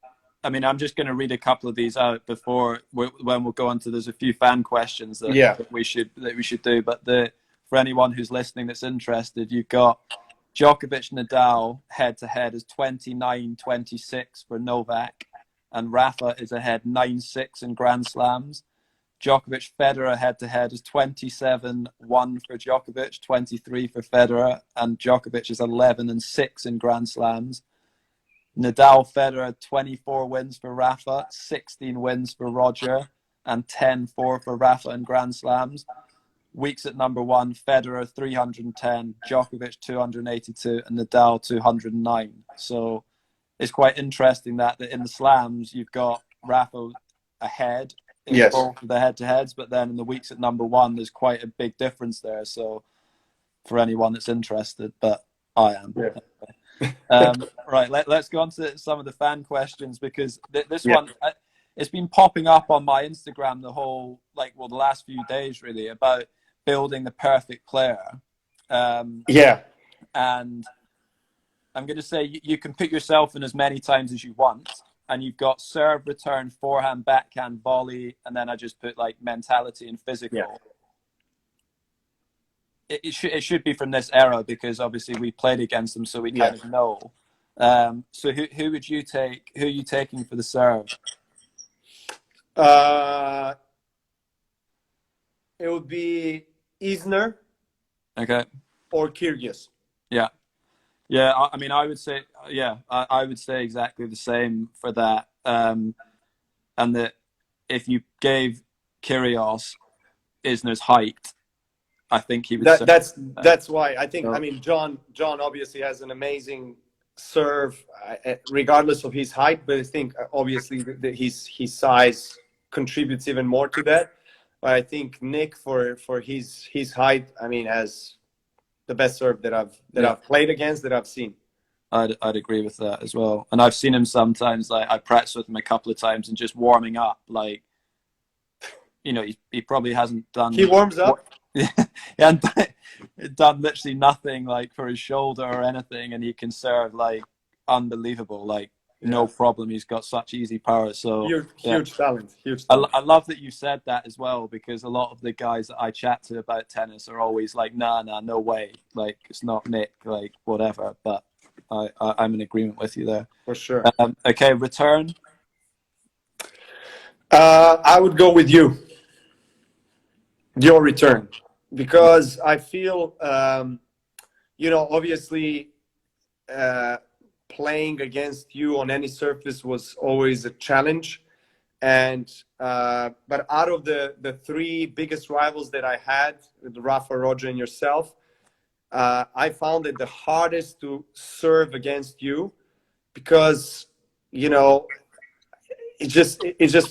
I mean, I'm just going to read a couple of these out before when we'll go on to. There's a few fan questions that, Yeah. that we should do, but for anyone who's listening that's interested, you've got Djokovic Nadal head to head is 29-26 for Novak, and Rafa is ahead 9-6 in Grand Slams. Djokovic Federer head to head is 27-1 for Djokovic, 23 for Federer, and Djokovic is 11-6 in Grand Slams. Nadal Federer 24 wins for Rafa, 16 wins for Roger, and 10-4 for Rafa in Grand Slams. Weeks at number one, Federer 310, Djokovic 282, and Nadal 209. So it's quite interesting that in the slams you've got Rafa ahead in Yes. both of the head-to-heads, but then in the weeks at number one, there's quite a big difference there. So for anyone that's interested, but I am. Yeah. Right, let's go on to some of the fan questions, because this Yeah. one, it's been popping up on my Instagram the last few days, really, about building the perfect player. Yeah. And I'm going to say you can put yourself in as many times as you want, and you've got serve, return, forehand, backhand, volley, and then I just put like mentality and physical. Yeah. It should be from this era, because obviously we played against them, so we kind of know. So who would you take? Who are you taking for the serve? It would be Isner Okay. or Kyrgios. Yeah. Yeah. I mean, I would say, yeah, I would say exactly the same for that. And that if you gave Kyrgios Isner's height, I think he would say that's why I think. I so. mean, John obviously has an amazing serve, regardless of his height. But I think obviously his size contributes even more to that. But I think Nick, for his height, I mean, has the best serve that I've played against, that I've seen. I'd agree with that as well. And I've seen him sometimes. Like I practiced with him a couple of times and just warming up. Like, you know, he probably hasn't done. He warms up. He hadn't done literally nothing like for his shoulder or anything, and he can serve like unbelievable. Like no problem. He's got such easy power. So huge talent. Huge I, talent. I love that you said that as well, because a lot of the guys that I chat to about tennis are always like, nah, no way. Like it's not Nick. Like whatever. But I'm in agreement with you there. For sure. Okay, return. I would go with you. Your return, because I feel, you know, obviously, playing against you on any surface was always a challenge, and but out of the three biggest rivals that I had, Rafa, Roger, and yourself, I found it the hardest to serve against you, because, you know, it just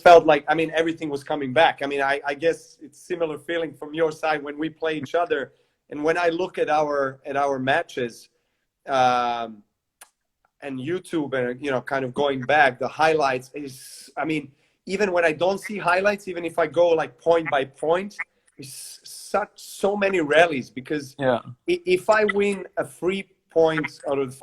felt like, I mean, everything was coming back. I mean, I guess it's similar feeling from your side when we play each other. And when I look at our matches, and YouTube, and, you know, kind of going back, the highlights is, I mean, even when I don't see highlights, even if I go like point by point, it's so many rallies, because if I win a 3 points out of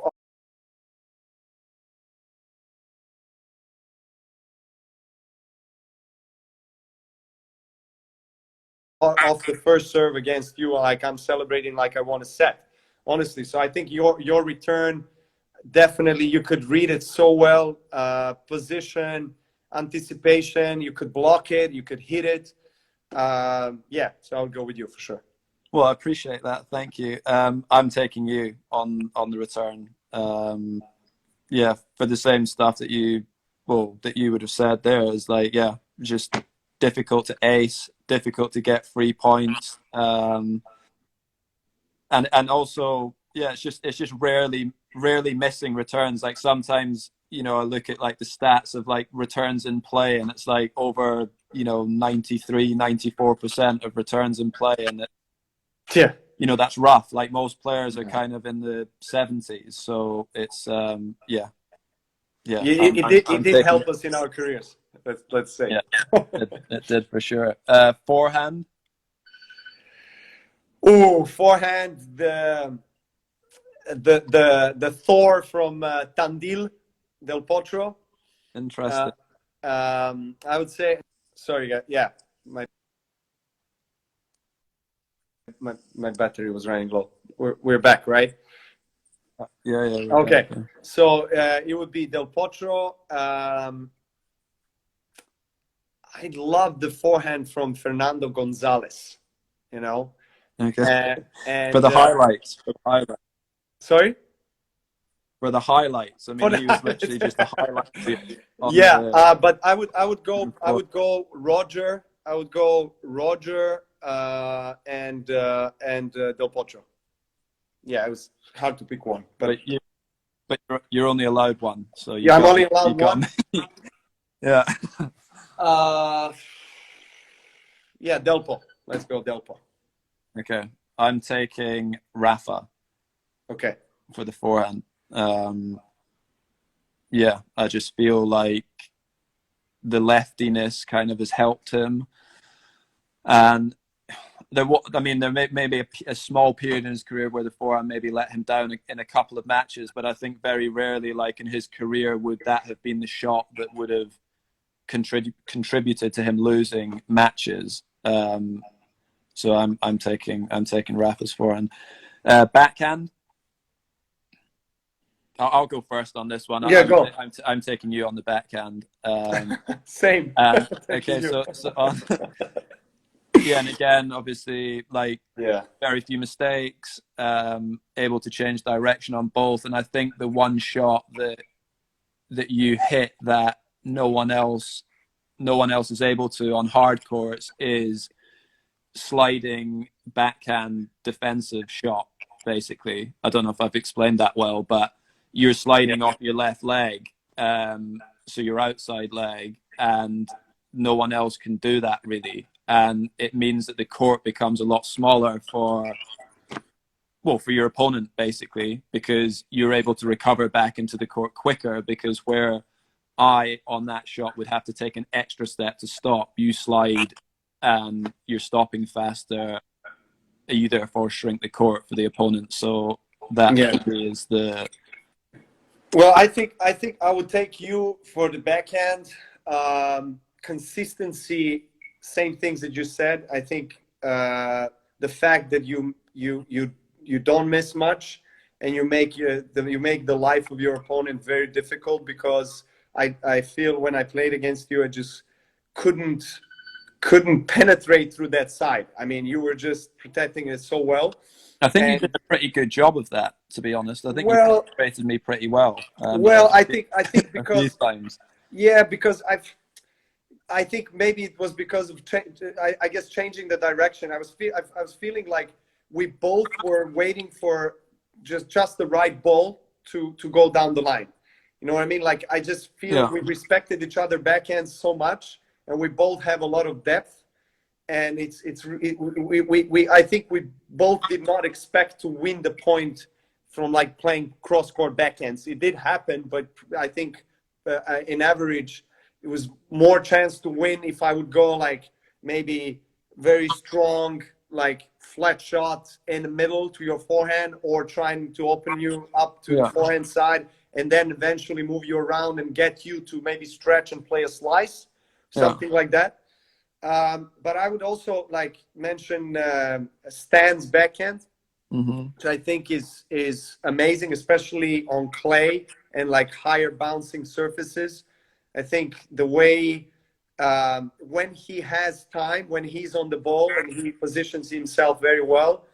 the first serve against you, like I'm celebrating like I won a set, honestly. So I think your return, definitely, you could read it so well. Position, anticipation, you could block it, you could hit it. Yeah, so I'll go with you for sure. Well, I appreciate that. Thank you. I'm taking you on the return. Yeah, for the same stuff that you would have said there. Is like, yeah, just difficult to ace, difficult to get 3 points, and also, yeah, it's just rarely missing returns. Like sometimes, you know, I look at like the stats of like returns in play, and it's like over, you know, 93-94% of returns in play, and yeah, you know, that's rough. Like most players are kind of in the 70s, so it's yeah. It did help us in our careers. Let's say. Yeah, it did for sure. Forehand. Oh, forehand, the Thor from Tandil, Del Potro. Interesting. I would say, sorry, guys. Yeah, my battery was running low. We're back, right? Yeah. Okay, back, yeah. So it would be Del Potro. I love the forehand from Fernando Gonzalez. You know. Okay. And For the highlights. Sorry. For the highlights. I mean, he was literally just a highlight. Yeah, but I would go Roger. I would go Roger and Del Potro. Yeah, it was hard to pick one, but you're only allowed one, so I'm only allowed one. Yeah. Yeah, Delpo. Let's go Delpo. Okay, I'm taking Rafa. Okay. For the forehand. Yeah, I just feel like the leftiness kind of has helped him, and there may be a small period in his career where the forehand maybe let him down in a couple of matches, but I think very rarely, like in his career, would that have been the shot that would have contributed to him losing matches. So I'm taking Rafa's forehand. Backhand. I'll go first on this one. Yeah, go. I'm taking you on the backhand. Same. Okay, so on, yeah, and again, obviously, like very few mistakes, able to change direction on both, and I think the one shot that you hit that no one else is able to on hard courts is sliding backhand defensive shot, basically. I don't know if I've explained that well, but you're sliding off your left leg, so your outside leg, and no one else can do that really. And it means that the court becomes a lot smaller for your opponent, basically, because you're able to recover back into the court quicker, because where I, on that shot, would have to take an extra step to stop, you slide and you're stopping faster. You therefore shrink the court for the opponent. So that for me is the... Well, I think I would take you for the backhand. Consistency, same things that you said. I think the fact that you don't miss much, and you make the life of your opponent very difficult, because I feel when I played against you, I just couldn't penetrate through that side. I mean, you were just protecting it so well. I think you did a pretty good job of that, to be honest. I think you penetrated me pretty well. I think because a few times. Yeah, because I think maybe it was because of I guess changing the direction. I was feeling like we both were waiting for just the right ball to go down the line. You know what I mean? Like, I just feel we respected each other backhands so much, and we both have a lot of depth. And I think we both did not expect to win the point from like playing cross-court backhands. It did happen, but I think in average, it was more chance to win if I would go like maybe very strong, like flat shot in the middle to your forehand, or trying to open you up to the forehand side, and then eventually move you around and get you to maybe stretch and play a slice, something like that. But I would also like mention Stan's backhand, which I think is amazing, especially on clay and like higher bouncing surfaces. I think the way when he has time, when he's on the ball and he positions himself very well,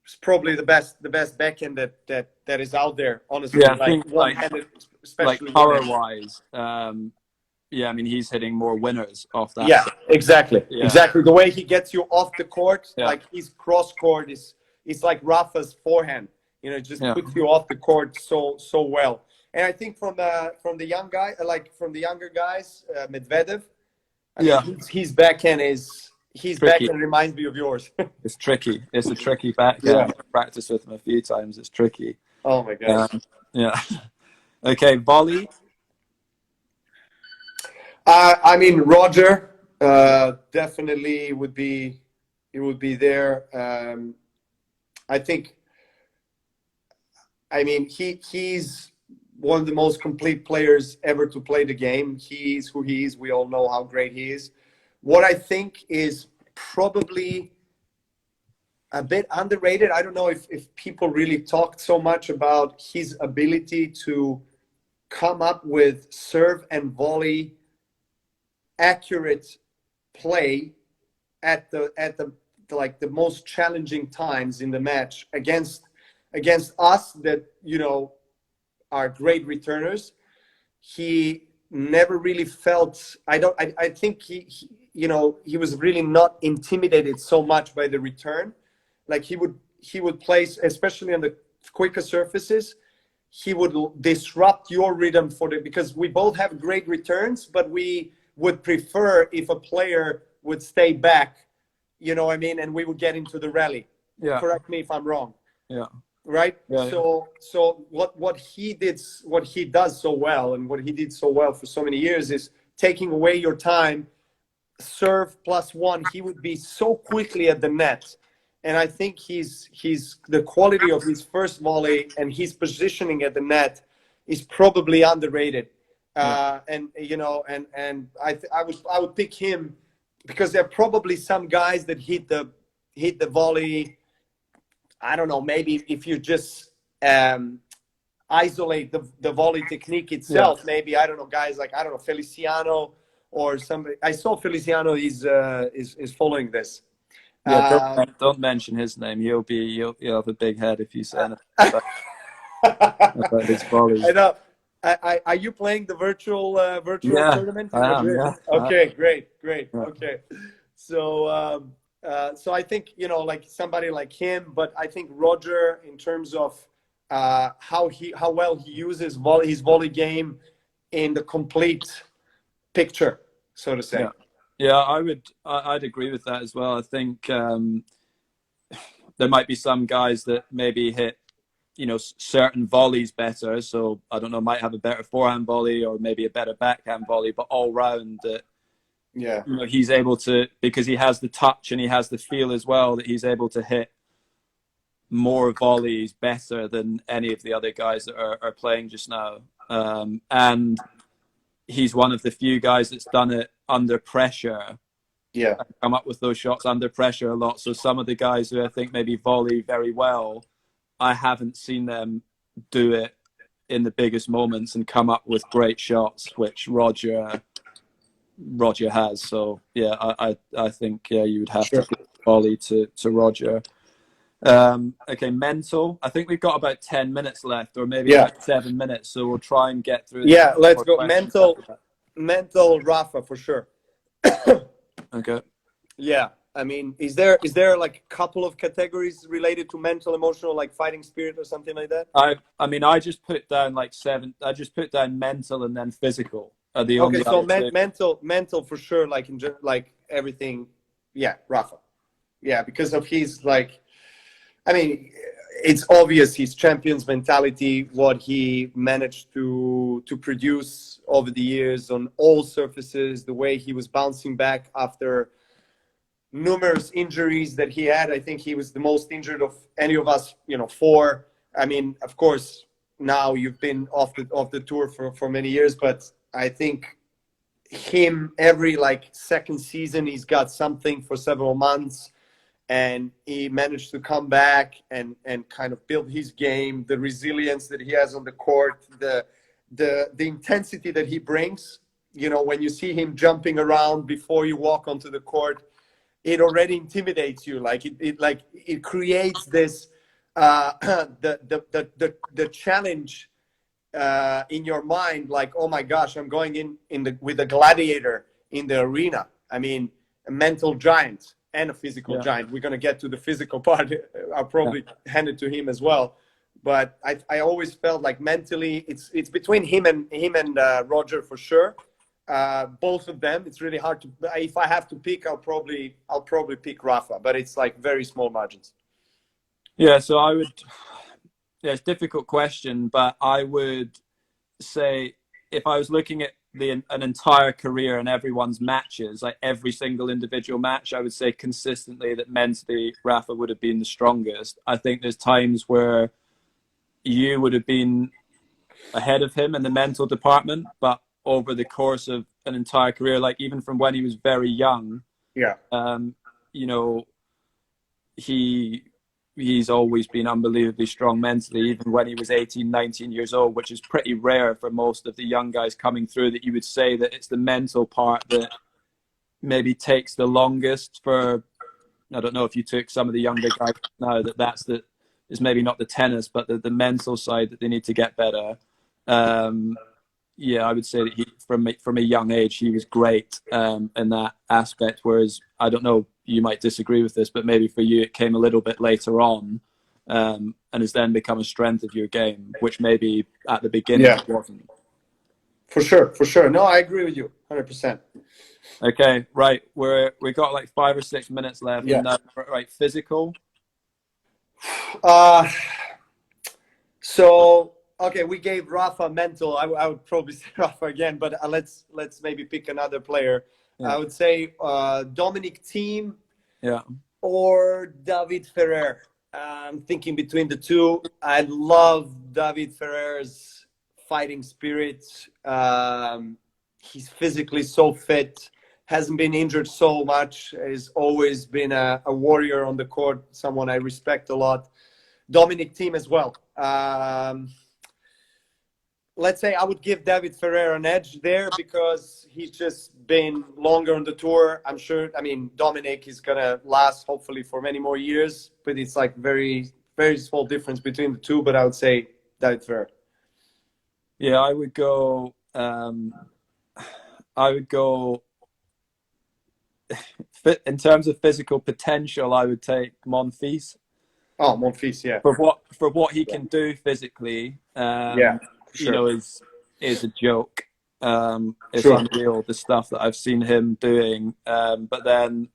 it's probably the best backhand that is out there, honestly. Yeah, I like think one-handed, especially like power-wise. Yeah, I mean, he's hitting more winners off that. Yeah, exactly. Yeah. Exactly. The way he gets you off the court, like his cross court is like Rafa's forehand. You know, just puts you off the court so well. And I think from the young guy, like from the younger guys, Medvedev, I mean, his backhand backhand reminds me of yours. It's tricky. It's a tricky backhand. I've practiced with him a few times. It's tricky. Oh my gosh. Yeah. Okay, volley. I mean, Roger definitely would be there. I think. I mean, he's one of the most complete players ever to play the game. He's who he is. We all know how great he is. What I think is probably a bit underrated. I don't know if people really talked so much about his ability to come up with serve and volley accurate play at the most challenging times in the match against us that, you know, are great returners. He never really felt, I think he you know, he was really not intimidated so much by the return. Like he would place, especially on the quicker surfaces, he would disrupt your rhythm because we both have great returns, but we would prefer if a player would stay back, you know what I mean, and we would get into the rally. Yeah. Correct me if I'm wrong. Yeah. Right. Yeah, so what he does so well, and what he did so well for so many years, is taking away your time. Serve +1, he would be so quickly at the net, and I think he's the quality of his first volley and his positioning at the net is probably underrated. And you know, and I would pick him because there are probably some guys that hit the volley. I don't know, maybe if you just isolate the volley technique itself, maybe, I don't know, guys like, I don't know, Feliciano or somebody. I saw Feliciano is following this. Yeah, don't mention his name. You'll have a big head if you say anything about his volleys. I know. Are you playing the virtual tournament? I am, yeah. Okay, great. Okay. So I think, like somebody like him, but I think Roger, in terms of how well he uses his volley game in the complete picture, so to say. Yeah, yeah, I'd agree with that as well. I think there might be some guys that maybe hit, certain volleys better. So I don't know, might have a better forehand volley or maybe a better backhand volley, but all round that, Yeah, he's able to, because he has the touch and he has the feel as well, that he's able to hit more volleys better than any of the other guys that are playing just now. And he's one of the few guys that's done it under pressure, yeah, come up with those shots under pressure a lot. So some of the guys who I think maybe volley very well, I haven't seen them do it in the biggest moments and come up with great shots, which Roger has. So yeah, I think you would have to sure. give volley to Roger. Okay, mental. I think we've got about 10 minutes left, or maybe Yeah, about 7 minutes. So we'll try and get through yeah. Let's more go questions after that. mental Rafa for sure. Okay. Yeah, I mean, is there like a couple of categories related to mental, emotional, like fighting spirit or something like that? I mean, I just put down like seven. I just put down mental and then physical are the Okay, only so other two. mental for sure, like like everything. Yeah, Rafa. Yeah, because of his like, I mean, it's obvious his champion's mentality, what he managed to produce over the years on all surfaces, the way he was bouncing back after numerous injuries that he had. I think he was the most injured of any of us, four. I mean, of course, now you've been off the tour for many years, but I think him every like second season he's got something for several months, and he managed to come back and kind of build his game, the resilience that he has on the court, the intensity that he brings. When you see him jumping around before you walk onto the court, it already intimidates you. Like it creates this the challenge in your mind. Like, oh my gosh, I'm going with a gladiator in the arena. I mean, a mental giant and a physical Yeah, giant. We're gonna get to the physical part. I'll yeah, probably hand it to him as well. But I always felt like mentally, it's between him and Roger for sure. Both of them. It's really hard to. If I have to pick, I'll probably pick Rafa, but it's like very small margins. yeah. So I would. Yeah, it's a difficult question, but I would say if I was looking at an entire career and everyone's matches, like every single individual match, I would say consistently that mentally Rafa would have been the strongest. I think there's times where you would have been ahead of him in the mental department, but over the course of an entire career, like even from when he was very young, Yeah, um, you know, he he's always been unbelievably strong mentally, even when he was 18, 19 years old, which is pretty rare for most of the young guys coming through, that you would say that it's the mental part that maybe takes the longest for. I don't know if you took some of the younger guys now, that's the is maybe not the tennis, but the mental side that they need to get better. Um, yeah, I would say that from a young age, he was great in that aspect. Whereas I don't know, you might disagree with this, but maybe for you it came a little bit later on, and has then become a strength of your game, which maybe at the beginning yeah, it wasn't. for sure, for sure. No, I agree with you, 100%. Okay, right. We got like 5 or 6 minutes left, Yeah. and right, physical. Uh, so okay, we gave Rafa mental. I would probably say Rafa again, but let's maybe pick another player. Yeah, I would say Dominic Thiem yeah, or David Ferrer. I'm thinking between the two. I love David Ferrer's fighting spirit. He's physically so fit, hasn't been injured so much, has always been a warrior on the court, someone I respect a lot. Dominic Thiem as well. Let's say I would give David Ferrer an edge there because he's just been longer on the tour. I'm sure. I mean, Dominic is gonna last hopefully for many more years, but it's like very, very small difference between the two. But I would say David Ferrer. yeah. I would go. I would go in terms of physical potential, I would take Monfils. Oh, Monfils, yeah. For what he can do physically, Yeah, you sure. know, is a joke. It's Sure. unreal the stuff that I've seen him doing. But then,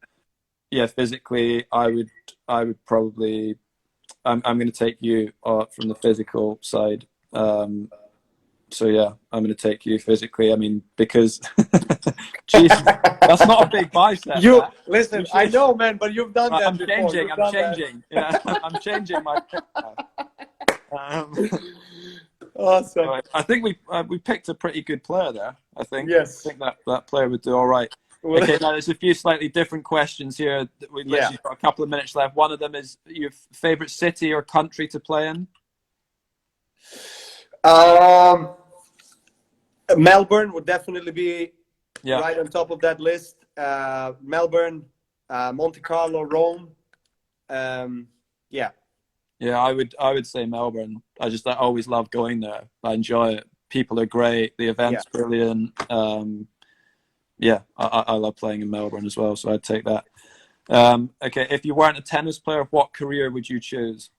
yeah, physically, I would probably, I'm going to take you from the physical side. So yeah, I'm going to take you physically. I mean, because Jesus, that's not a big bicep. You That. listen, You I should, know, man, but you've done right, that I'm before. changing. You've I'm done that. changing. Yeah, I'm changing my pick now. Awesome. Right. I think we picked a pretty good player there. I Yes. think that player would do all right. Well, Okay, now there's a few slightly different questions here. We've yeah. literally got a couple of minutes left. One of them is your favorite city or country to play in. Melbourne would definitely be Yeah, right on top of that list. Melbourne, Monte Carlo, Rome. Yeah. yeah. I would say Melbourne. I always love going there. I enjoy it. People are great. The Yeah. event's brilliant. Yeah, I love playing in Melbourne as well. So I'd take that. Okay, if you weren't a tennis player, what career would you choose?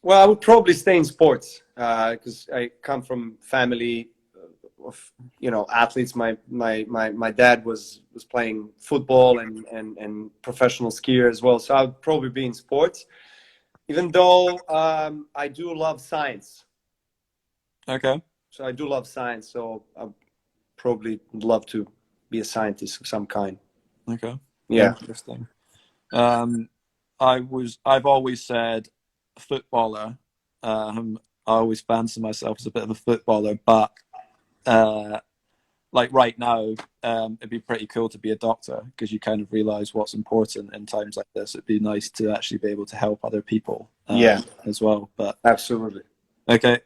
Well, I would probably stay in sports because I come from family of athletes. My dad was playing football and professional skier as well. So I would probably be in sports, even though I do love science. Okay. So I do love science. So I probably would love to be a scientist of some kind. Okay. Yeah. Interesting. I've always said footballer. I always fancy myself as a bit of a footballer, but like right now, it'd be pretty cool to be a doctor because you kind of realize what's important in times like this. It'd be nice to actually be able to help other people, Yeah. as well. But Absolutely. okay,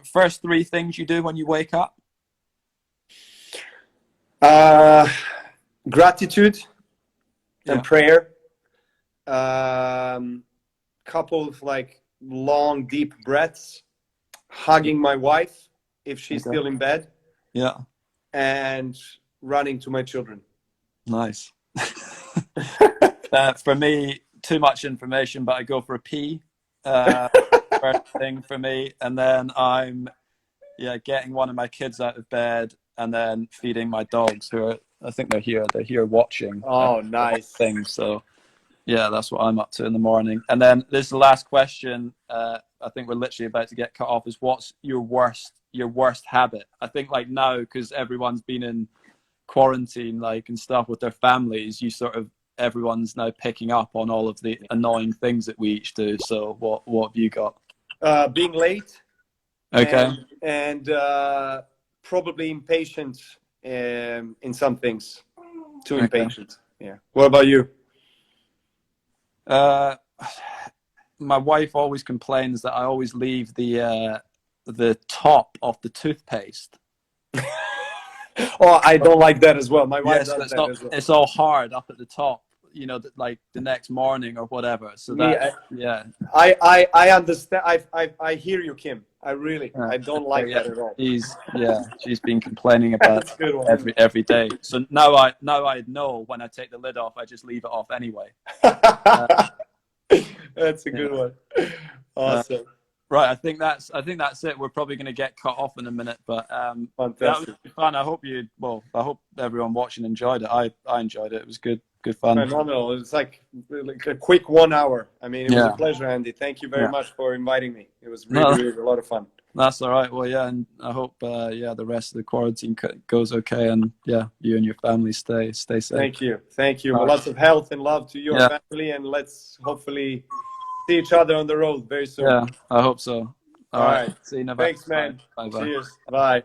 first three things you do when you wake up. Gratitude and Yeah. prayer. Couple of long deep breaths, hugging my wife if she's Okay. still in bed, Yeah. and running to my children. Nice. For me, too much information, but I go for a pee. First thing for me, and then I'm getting one of my kids out of bed, and then feeding my dogs who are, I think they're here watching. Oh, nice. Things. So yeah, that's what I'm up to in the morning. And then this is the last question. I think we're literally about to get cut off. Is what's your worst habit? I think now, because everyone's been in quarantine and stuff with their families, everyone's now picking up on all of the annoying things that we each do. So what have you got? Being late. Okay. And probably impatient in some things. Too impatient. Yeah. What about you? My wife always complains that I always leave the top of the toothpaste. Oh, I don't like that as well. My wife Yes, does that as well. it's all hard up at the top, like the next morning or whatever. So that, yeah. I understand. I hear you, Kim. I don't like yeah, that at all. She's been complaining about That's a good one. every day. So now I know when I take the lid off, I just leave it off anyway. That's a good one. Awesome. Right, I think that's it. We're probably going to get cut off in a minute, but Fantastic. that was fun. I hope everyone watching enjoyed it. I enjoyed it. It was good fun. Phenomenal. It's like a quick 1 hour. I mean, it was a pleasure, Andy. Thank you very much for inviting me. It was really a lot of fun. That's all right. Well, yeah, and I hope the rest of the quarantine goes okay, and you and your family stay safe. Thank you. Well, lots of health and love to your family, and let's hopefully see each other on the road very soon. Yeah, I hope so. All right. See you, Novak. Thanks, man. Bye. Cheers. Bye.